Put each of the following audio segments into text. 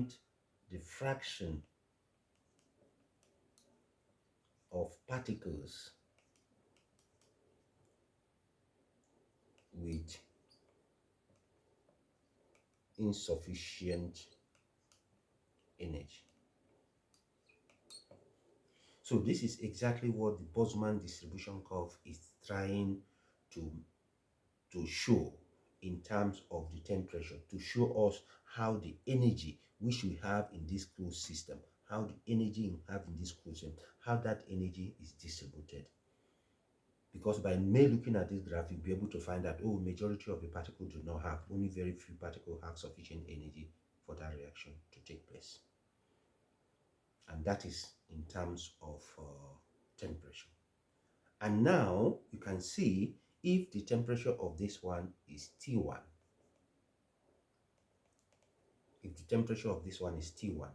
the fraction of particles with insufficient energy. So this is exactly what the Boltzmann distribution curve is trying to show in terms of the temperature, to show us how the energy which we have in this closed system, how the energy we have in this closed system, how that energy is distributed. Because by mere looking at this graph, you'll be able to find that, oh, majority of the particles do not have, only very few particles have sufficient energy for that reaction to take place. And that is in terms of temperature. And now you can see if the temperature of this one is T1. If the temperature of this one is T1,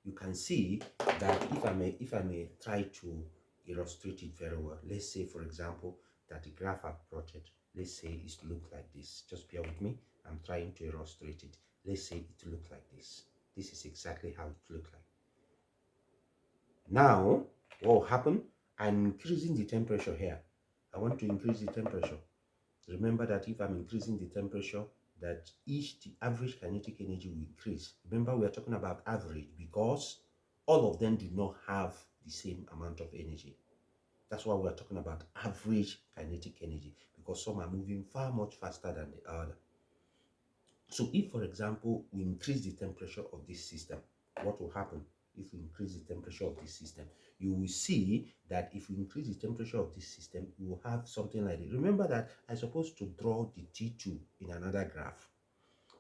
you can see that if I may try to illustrate it very well. Let's say, for example, that the graph I've plotted, let's say it looks like this. Just bear with me. I'm trying to illustrate it. Let's say it looks like this. This is exactly how it looks like. Now, what will happen? I'm increasing the temperature here. I want to increase the temperature. Remember that if I'm increasing the temperature, that the average kinetic energy will increase. Remember, we are talking about average because all of them do not have the same amount of energy. That's why we are talking about average kinetic energy, because some are moving far much faster than the other. So if, for example, we increase the temperature of this system, what will happen? If we increase the temperature of this system, you will see that if we increase the temperature of this system, we will have something like this. Remember that I'm supposed to draw the T2 in another graph,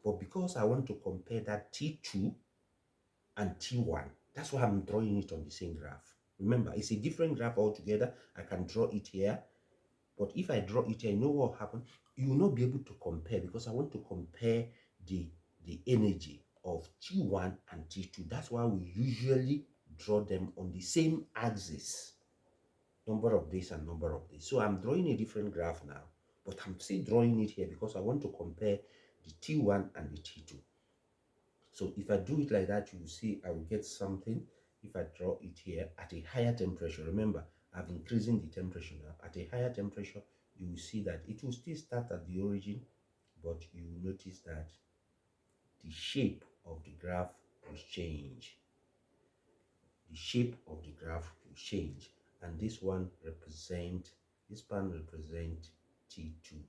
but because I want to compare that T2 and T1, that's why I'm drawing it on the same graph. Remember, it's a different graph altogether. I can draw it here, but if I draw it here, you know what will happen? You will not be able to compare, because I want to compare the energy of T1 and T2. That's why we usually draw them on the same axis, number of days and number of days. So I'm drawing a different graph now, but I'm still drawing it here because I want to compare the T1 and the T2. So if I do it like that, you will see I will get something. If I draw it here at a higher temperature, remember, I'm increasing the temperature now. At a higher temperature, you will see that it will still start at the origin, but you will notice that the shape of the graph will change. The shape of the graph will change, and this one represent T2.